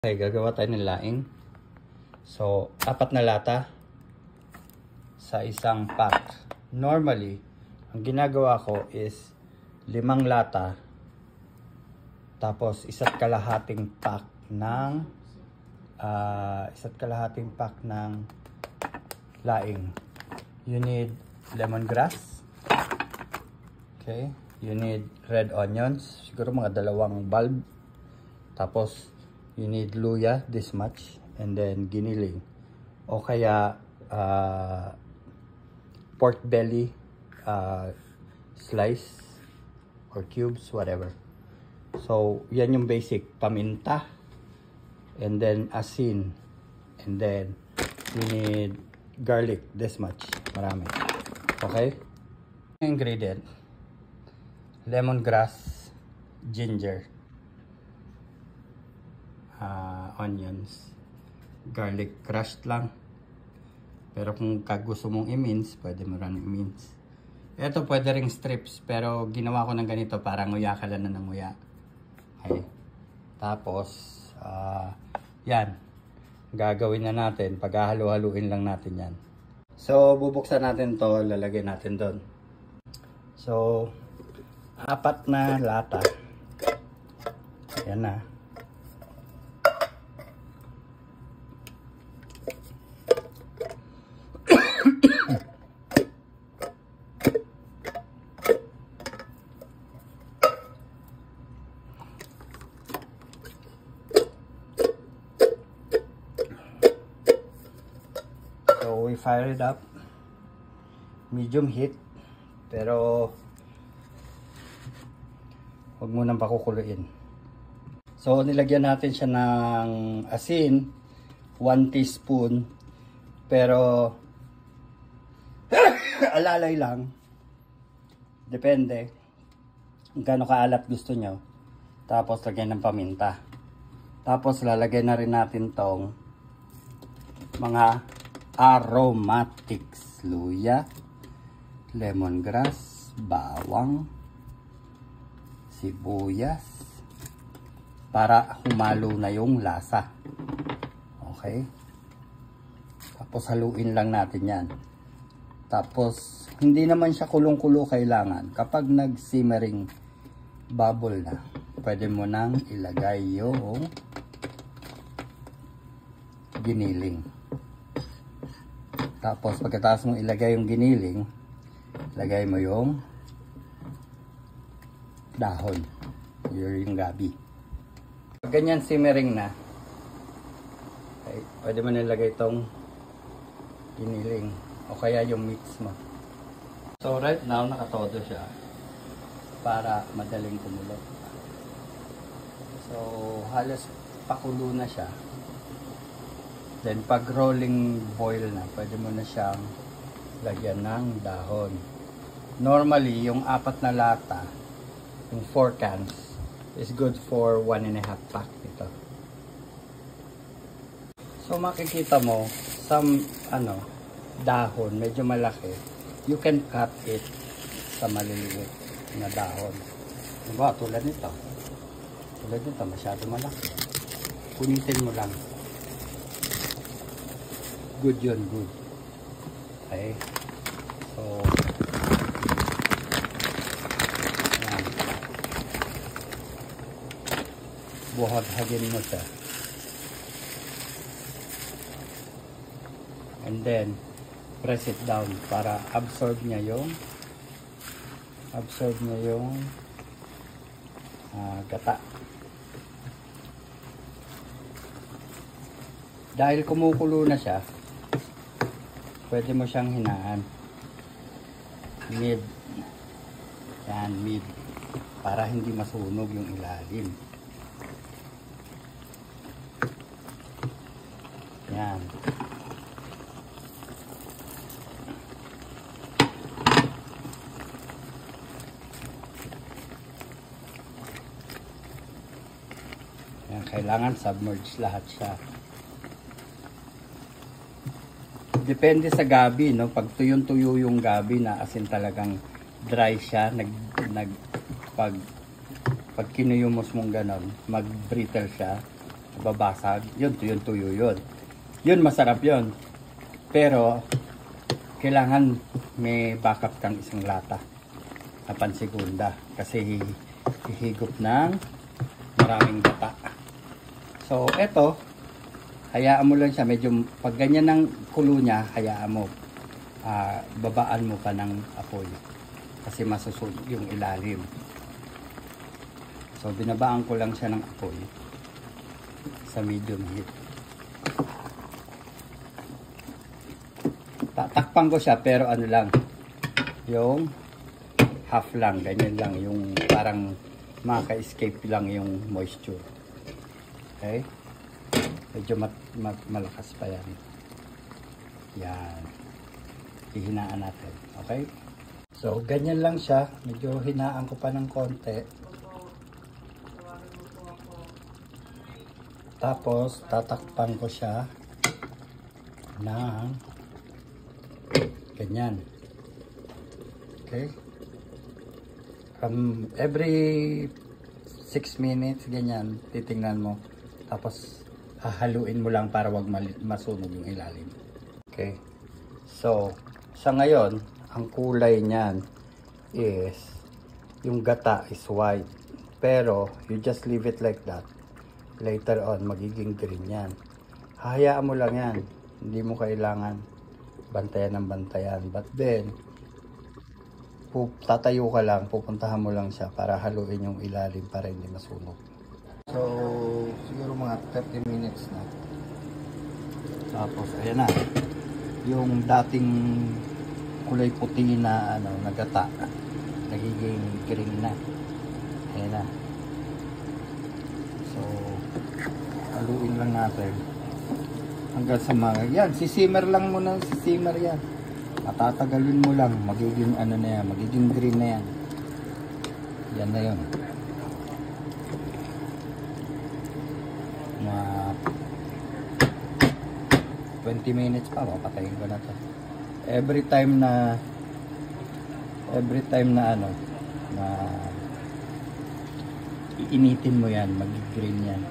Okay, gagawa tayo ng laing. So, 4 na lata sa isang pack. Normally, ang ginagawa ko is 5 lata tapos isa't kalahating pack ng laing. You need lemongrass. Okay, you need red onions, siguro mga 2 bulb. Tapos you need luya, this much, and then giniling. O kaya pork belly, slice or cubes, whatever. So, yan yung basic. Paminta, and then asin, and then you need garlic, this much, marami. Okay? Ingredient: lemongrass, ginger, onions, garlic crushed lang. Pero kung gusto mong i-mince, pwede mo rin i-mince. Ito pwede ring strips, pero ginawa ko ng ganito para nguya ka lang na ng nguya. Okay. Tapos, yan. Gagawin na natin. Paghahalo-haluin lang natin yan. So, bubuksan natin to, lalagay natin doon. So, 4 na lata. Yan na. So we fire it up, medium heat, pero huwag mo nang pakukuluin. So nilagyan natin siya ng asin, 1 teaspoon, pero alalay lang, depende kung gaano kaalat gusto nyo. Tapos lagyan ng paminta. Tapos lalagyan na rin natin tong mga aromatics, luya, lemongrass, bawang, sibuyas, para humalo na yung lasa. Okay? Tapos haluin lang natin yan. Tapos hindi naman siya kulong-kulo kailangan. Kapag nag-simmering bubble na, pwede mo nang ilagay yung giniling. Tapos pagkatapos mong ilagay yung giniling, lagay mo yung dahon, yung gabi. Pag ganyan simmering na, okay, pwede mo nilagay itong giniling o kaya yung mix mo. So right now nakatodo siya para madaling kumulo. So halos pakulo na siya. Then pag rolling boil na, pwede mo na siyang lagyan ng dahon. Normally, yung 4 na lata, yung 4 cans, is good for 1.5 pack ito. So makikita mo, some dahon, medyo malaki, you can cut it sa maliliit na dahon. Diba, tulad nito. Tulad nito, masyado malaki. Punitin mo lang. Good yun, good. Okay. So, yan. Buhag-hagin mo siya. And then, press it down para absorb niya yung gata. Dahil kumukulo na siya, pwede mo siyang hinaan. Mid. Yan, mid. Para hindi masunog yung ilalim. Yan. Yan, kailangan submerge lahat siya. Depende sa gabi, no? Pag tuyong-tuyo yung gabi na asin talagang dry siya, pag kinuyumos mong ganon, mag-brittle siya, babasag. Yun, tuyo yun. Yun, masarap yun. Pero, kailangan may backup kang isang lata na pansegunda. Kasi hihigop ng maraming gata. So, eto, hayaan mo lang siya. Medyo, pag ganyan ng kulo niya, hayaan mo. Babaan mo pa ng apoy. Kasi masusunog yung ilalim. So, binabaan ko lang siya ng apoy sa medium heat. Tatakpan ko siya, pero ano lang, yung half lang, ganyan lang, yung parang maka-escape lang yung moisture. Okay? Medyo malakas pa yan. Yan. Hihinaan natin. Okay? So, ganyan lang siya. Medyo hinaan ko pa ng konti. Tapos, tatakpan ko siya ng ganyan. Okay? Every 6 minutes, ganyan, titingnan mo. Tapos, hahaluin mo lang para wag masunog yung ilalim. Okay? So, sa ngayon, ang kulay niyan is, yung gata is white. Pero, you just leave it like that. Later on, magiging green yan. Hahayaan mo lang yan. Hindi mo kailangan bantayan ng bantayan. But then, tatayo ka lang, pupuntahan mo lang siya para haluin yung ilalim para hindi masunog. So, siguro mga 30 minutes na. Tapos, ayan na. Yung dating kulay puti na nagata, nagiging green na. Ayan na. So, haluin lang natin. Hanggang sa mga, yan, sisimmer lang muna, sisimmer yan. Matatagalin mo lang, magiging ano na yan, magiging green na yan. Yan na yun. Mga 20 minutes pa, papatayin ko na to. Every time na na iinitin mo yan, mag-green yan.